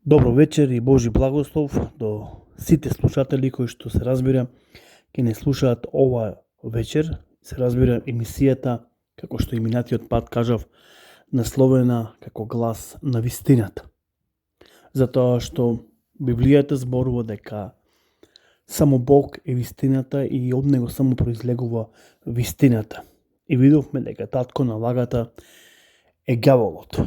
Добро вечер и Божи благослов до сите слушатели кои што се разбира ќе не слушаат ова вечер. Се разбира емисијата, како што и минатиот пат кажав, насловена како глас на вистината. Затоа што Библијата зборува дека само Бог е вистината и од него само произлегува вистината. И видовме дека татко на лагата е ѓаволот.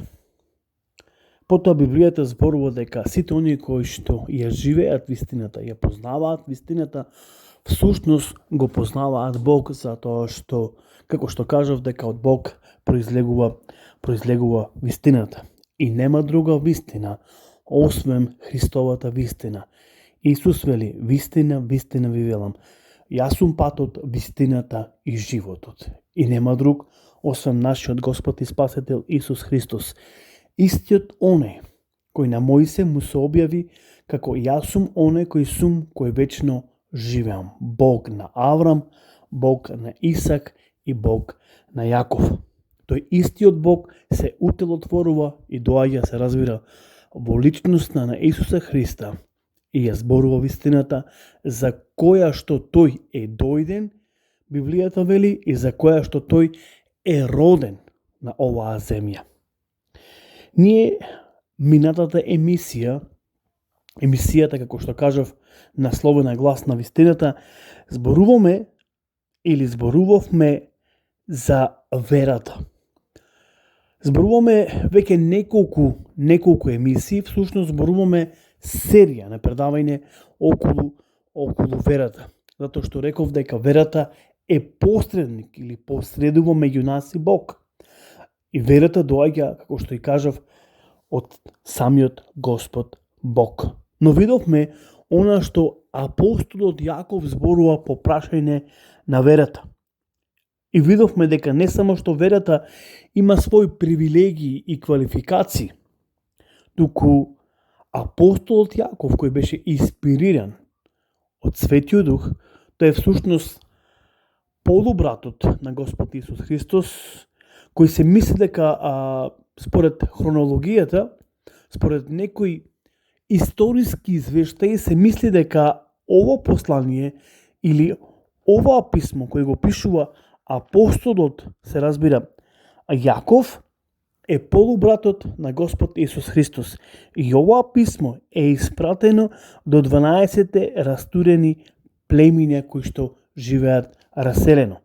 Потоа Библијата зборува дека сите оние кои што ја живеат вистината, ја познаваат вистината, всушност го познаваат Бог, затоа што, како што кажав, дека од Бог произлегува вистината. И нема друга вистина, освен Христовата вистина. Исус вели, вистина, вистина ви велам, јас сум патот, вистината и животот. И нема друг, освен нашиот Господ и Спасител Исус Христос. Истиот оне кој на Мојсе му се објави како јас сум оне кој сум, кој вечно живеам. Бог на Аврам, Бог на Исак и Бог на Јаков. Тој истиот Бог се утелотворува и доаѓа, се разбира, во личноста на Исуса Христа и ја зборува вистината за која што тој е дојден, Библијата вели, и за која што тој е роден на оваа земја. Ние минатата емисијата, како што кажав, насловена глас на вистината, зборувавме за верата. Зборуваме веќе неколку емисии, всушност зборуваме серија на предавање околу верата. Затоа што реков дека верата е посредник или посредува меѓу нас и Бог. И верата доаѓа, како што и кажав, од самиот Господ Бог. Но видовме она што апостолот Јаков зборува по прашање на верата. И видовме дека не само што верата има своји привилегии и квалификации, туку апостолот Јаков, кој беше инспириран од Светиот Дух, тој е всушност полубратот на Господ Исус Христос, кој се мисли дека според хронологијата, според некои историски извештаи, се мисли дека ова послание или ова писмо кој го пишува апостолот, се разбира, Јаков, е полубратот на Господ Исус Христос. И ова писмо е испратено до 12 растурени племиња кои што живеат раселено.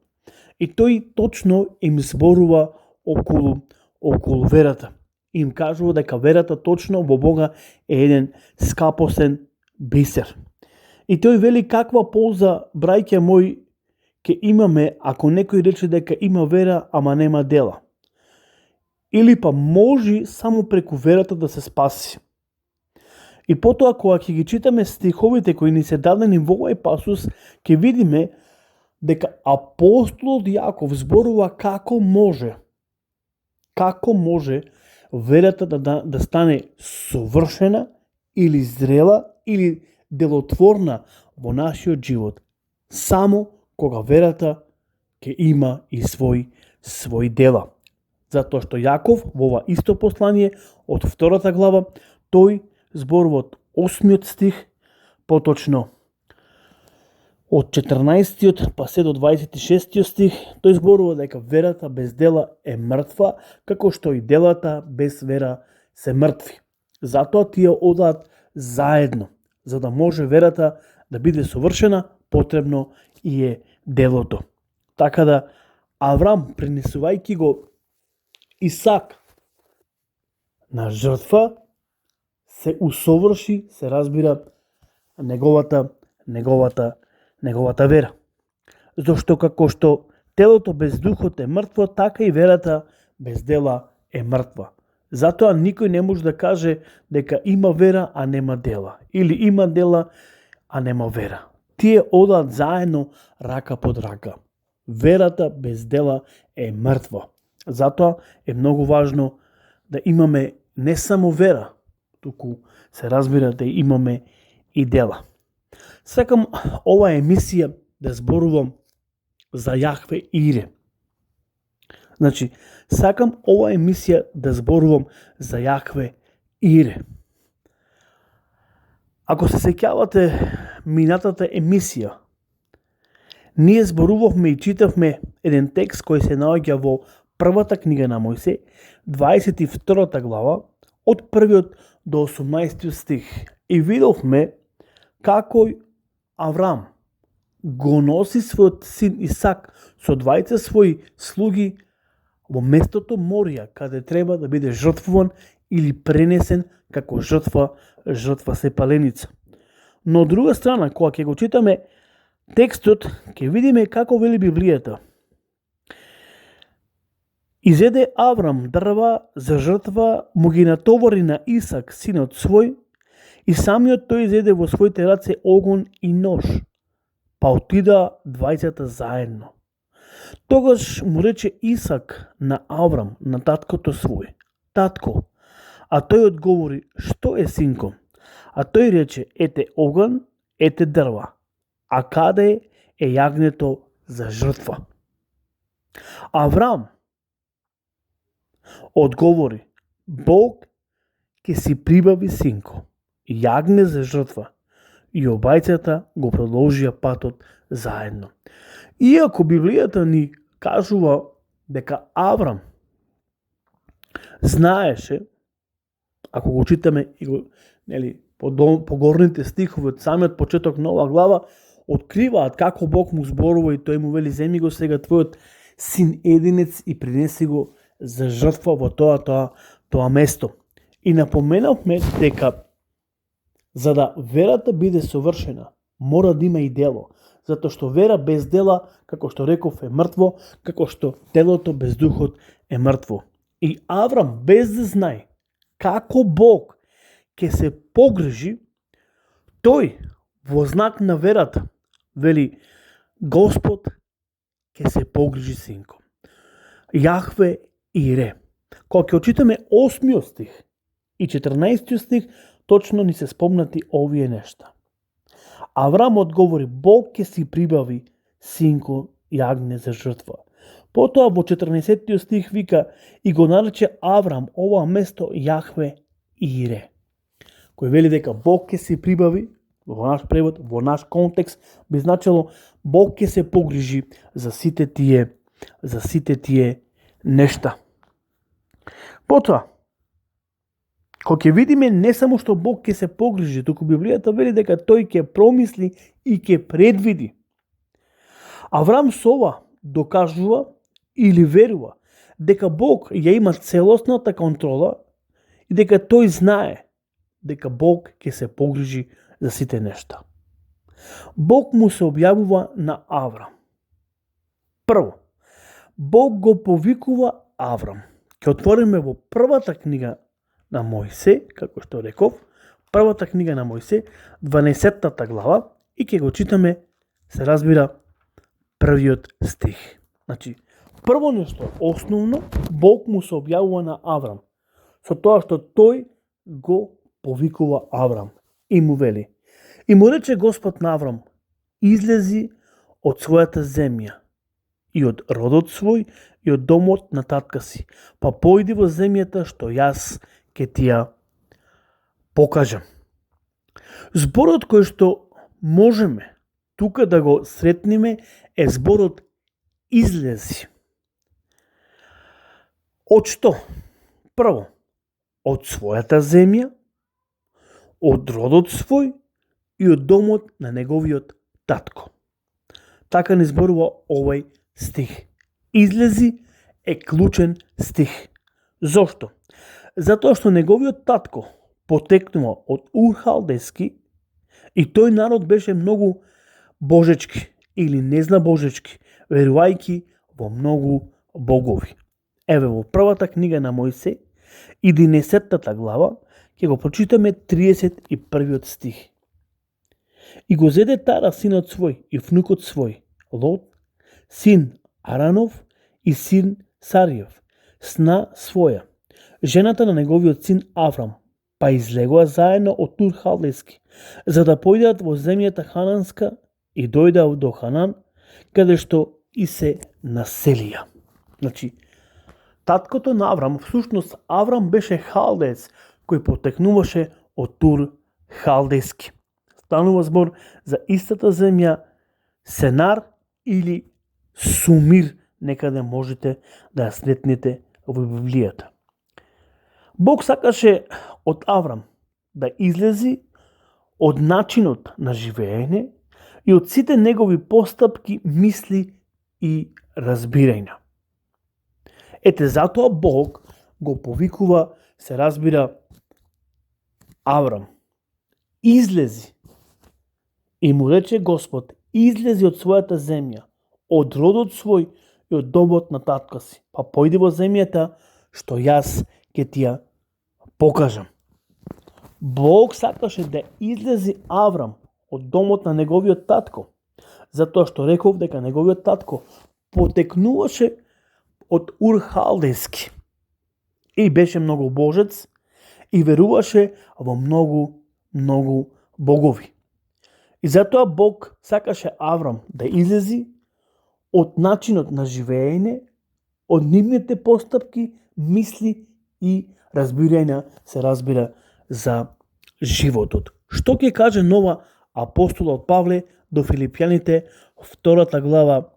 И тој точно им зборува околу верата. Им кажува дека верата точно во Бога е еден скапосен бисер. И тој вели каква полза, браќа мои, ќе имаме ако некој рече дека има вера, ама нема дела. Или па може само преку верата да се спаси. И потоа кога ќе ги читаме стиховите кои ни се дадени во овој пасус, ќе видиме дека апостолот Јаков зборува како може верата да стане совршена или зрела или делотворна во нашиот живот. Само кога верата ќе има и свој дела. Затоа што Јаков во ова исто послание од 2 глава, тој зборува од 8 стих, поточно од 14 па се до 26 стих, тој зборува дека верата без дела е мртва, како што и делата без вера се мртви. Затоа тие одаат заедно. За да може верата да биде совршена, потребно и е делото. Така да Аврам, пренесувајќи го Исак на жртва, се усоврши, се разбира, неговата вера. Зошто како што телото без духот е мртво, така и верата без дела е мртва. Затоа никој не може да каже дека има вера, а нема дела. Или има дела, а нема вера. Тие одат заедно рака под рака. Верата без дела е мртва. Затоа е многу важно да имаме не само вера, туку се разбира да имаме и дела. Сакам ова емисија да зборувам за Јахве Ире. Значи, сакам ова емисија да зборувам за Јахве Ире. Ако се сеќавате минатата емисија, ние зборувавме и читавме еден текст кој се наоѓа во првата книга на Мојсе, 22 глава, од 1 до 18 стих. И видовме како Аврам го носи својот син Исак со двајца своји слуги во местото Морија, каде треба да биде жртвуван или пренесен како жртва сепаленица. Но од друга страна, кога ќе го читаме текстот, ќе видиме како вели Библијата. Изеде Аврам дрва за жртва, му ги натовари на Исак, синот свој, и самиот тој изеде во своите раце огон и нож, па отида двајцата заедно. Тогаш му рече Исак на Аврам, на таткото свој: татко. А тој одговори: што е, синко? А тој рече: ете оган, ете дрва. А каде е јагнето за жртва? Аврам одговори: Бог ќе си прибави, синко, јагне за жртва. И обајцата го продолжија патот заедно. Иако Библијата ни кажува дека Аврам знаеше, ако го читаме и го, по горните стихови од самиот почеток на оваа глава, откриваат како Бог му зборува и тој му вели: земи го сега твојот син единец и принеси го за жртва во тоа место. И напоменавме дека за да верата биде совршена, мора да има и дело, затоа што вера без дела, како што реков, е мртво, како што телото без духот е мртво. И Аврам, без да знае како Бог ќе се погрижи, тој во знак на верата вели: Господ ќе се погрижи, синко. Јахве Ире. Кога ќе очитаме 8 стих и 14 стих, точно ни се спомнати овие нешта. Аврам одговори: Бог ќе си прибави, синко, јагне за жртва. Потоа во 14 стих вика: и го нарече Аврам ова место Јахве Ире, кој вели дека Бог ќе си прибави. Во наш превод, во наш контекст би значило Бог ќе се погрижи за сите тие нешта. Потоа, кога ќе видиме не само што Бог ќе се погрижи, туку Библијата вели дека тој ќе промисли и ќе предвиди. Аврам со ова докажува или верува дека Бог ја има целосната контрола и дека тој знае дека Бог ќе се погрижи за сите нешта. Бог му се објавува на Аврам. Прво, Бог го повикува Аврам. Ќе отвориме во првата книга на Мојсе, како што реков, првата книга на Мојсе, 12 глава, и ќе го читаме, се разбира, првиот стих. Значи, прво нешто, основно, Бог му се објавува на Аврам, со тоа што тој го повикува Аврам и му вели: и му рече Господ на Аврам: излези од својата земја и од родот свој и од домот на татка си, па појди во земјата што јас ќе ти ја покажам. Зборот кој што можеме тука да го сретнеме е зборот излези. Од што? Прво, од својата земја, од родот свој и од домот на неговиот татко. Така не зборува овој стих. Излези е клучен стих. Зошто? Затоа што неговиот татко потекнува од Ур-халдески и тој народ беше многу божечки или не зна божечки, верувајки во многу богови. Еве во првата книга на Мојсе, 11 глава, ќе го прочитаме 31 стих. И го зеде Тара синот свој и внукот свој, Лот, син Аранов и син Сариев, сна своја, жената на неговиот син Аврам, па излегоа заедно од Ур-халдески, за да појдат во земјата хананска и дојдаа до Ханан, каде што и се населија. Значи, таткото на Аврам, всушност Аврам беше халдеец кој потекнуваше од Ур-халдески. станува збор за истата земја, Сенар или Сумир, некаде можете да ја сретнете во Библијата. Бог сакаше од Аврам да излези од начинот на живеење и од сите негови постапки, мисли и разбирања. Ете затоа Бог го повикува, се разбира, Аврам. Излези. И му рече Господ, излези од својата земја, од родот свој и од домот на татка си, па појди во земјата што јас ќе ти ја покажам. Бог сакаше да излези Аврам од домот на неговиот татко, затоа што реков дека неговиот татко потекнуваше од Ур Халдејски и беше многу божец и веруваше во многу богови. И затоа Бог сакаше Аврам да излези од начинот на живеење, од нивните постапки, мисли и разбирања, се разбира, за животот. Што ќе каже нова апостолот Павле до Филипјаните, 2 глава,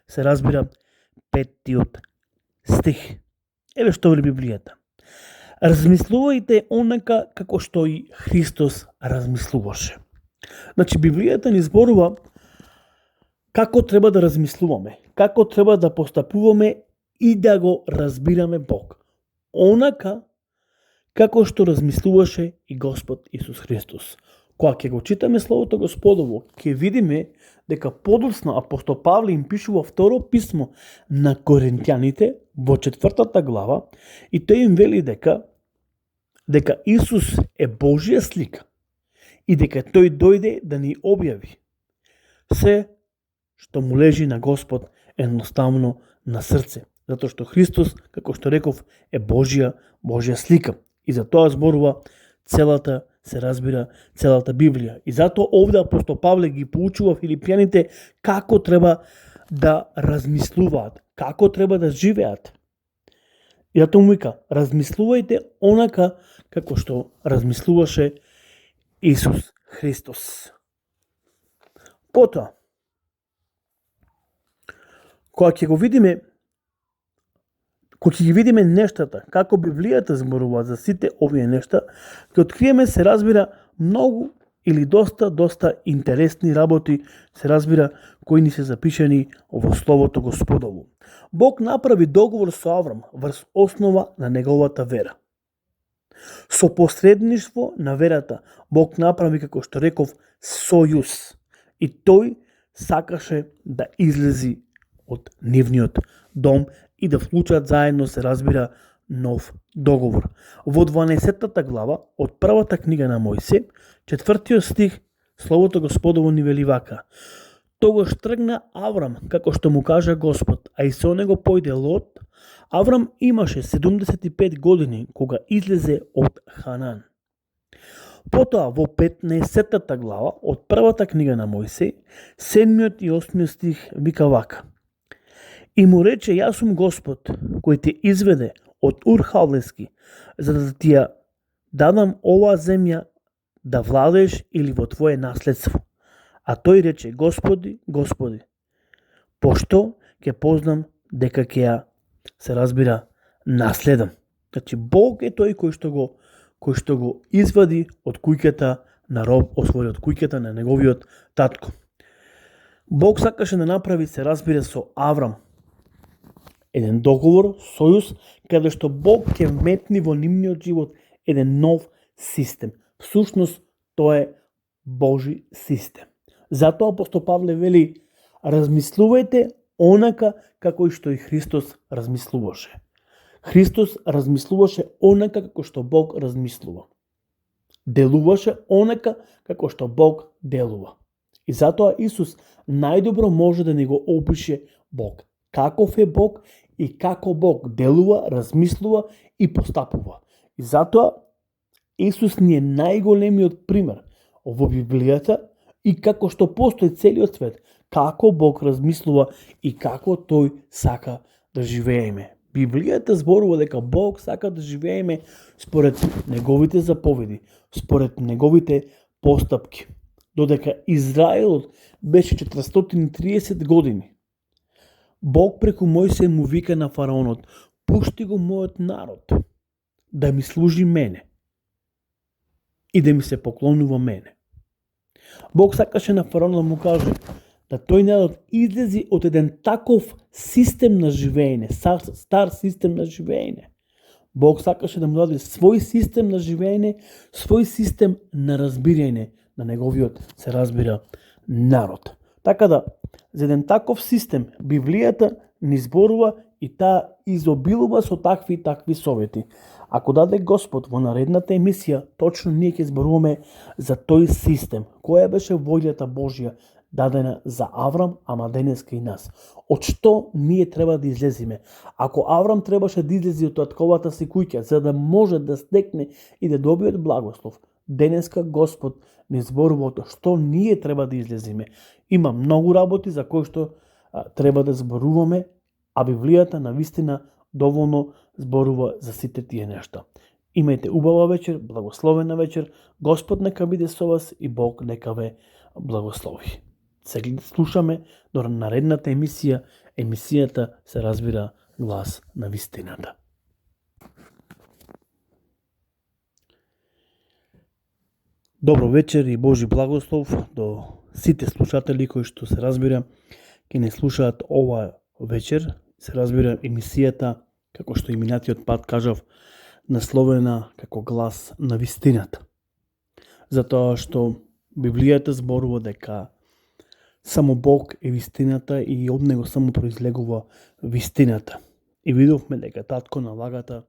се разбира, 5 стих. Еве што вели Библијата. Размислувајте онака како што и Христос размислуваше. Значи, Библијата ни зборува како треба да размислуваме, како треба да постапуваме и да го разбираме Бог. Онака како што размислуваше и Господ Исус Христос. Кога ќе го читаме Словото Господово, ќе видиме дека подоцна апостол Павле им пишува второ писмо на Коринтјаните во 4 глава и тој им вели дека Исус е Божја слика и дека тој дојде да ни објави се што му лежи на Господ едноставно на срце, затоа што Христос, како што реков, е Божја слика. И за тоа зборува целата, се разбира, целата Библија. И затоа овде апостол Павле ги поучува филипјаните како треба да размислуваат, како треба да живеат. И затоа му вика, размислувајте онака како што размислуваше Исус Христос. Потоа, кога ќе ги видиме нештата, како Библијата зборува за сите овие нешта, ќе откриеме, се разбира, многу или доста интересни работи, се разбира, кои ни се запишани во Словото Господово. Бог направи договор со Аврам врз основа на неговата вера. Со посредништво на верата Бог направи, како што реков, сојуз. И тој сакаше да излези од нивниот дом и да вклучат заедно, се разбира, нов договор. Во 12 глава од првата книга на Мојсе, 4 стих, Словото Господово ни вели вака. Тогаш тргна Аврам, како што му кажа Господ, а и со него појде Лот. Аврам имаше 75 години кога излезе од Ханан. Потоа во 15 глава од првата книга на Мојсе, 7 и 8 стих вика вака. И му рече, јас сум Господ, кој те изведе од Ур Халдејски, за да ти ја дадам оваа земја да владееш или во твое наследство. А тој рече, Господи, Господи, пошто ќе познам дека ќе ја, се разбира, наследам. Значи, Бог е тој кој што го извади од куќата на роб, од куќата на неговиот татко. Бог сакаше да направи, се разбира, со Аврам еден договор, сојуз, каде што Бог ќе вметни во нивниот живот еден нов систем. Всушност, тоа е Божи систем. Затоа апостол Павле вели, размислувајте онака како и што и Христос размислуваше. Христос размислуваше онака како што Бог размислува. Делуваше онака како што Бог делува. И затоа Исус најдобро може да ни го опише Бог. Каков е Бог и како Бог делува, размислува и постапува. И затоа Исус ни е најголемиот пример во Библијата и како што постои целиот свет, како Бог размислува и како тој сака да живееме. Библијата зборува дека Бог сака да живееме според неговите заповеди, според неговите постапки. додека Израелот беше 430 години. Бог преку Мојсија му вика на фараонот: пушти го мојот народ да ми служи мене и да ми се поклонува мене. Бог сакаше на фараонот да му каже да тој народ излези од еден таков систем на живеење, стар систем на живеење. Бог сакаше да му даде свој систем на живеење, свој систем на разбирање на неговиот, се разбира, народ. Така да, за еден таков систем, Библијата ни зборува и таа изобилува со такви и такви совети. Ако даде Господ во наредната емисија, точно ние ќе зборуваме за тој систем. Која беше волјата Божја дадена за Аврам, ама денеска и нас. Од што ние треба да излеземе? Ако Аврам требаше да излези од татковата си куќа, за да може да стекне и да добие благослов, денеска Господ ни зборува од што ние треба да излеземе. Има многу работи за кои што треба да зборуваме, а Библијата навистина доволно зборува за сите тие нешта. Имајте убава вечер, благословена вечер, Господ нека биде со вас и Бог нека ве благослови. Се слушаме до наредната емисија. Емисијата се разбира Глас на вистината. Добро вечер и Божи благослов до сите слушатели кои што се разбира ќе не слушаат ова вечер. Се разбира емисијата, како што и минатиот пат кажав, насловена како Глас на вистината. Затоа што Библијата зборува дека само Бог е вистината и од него само произлегува вистината. И видовме дека татко на лагата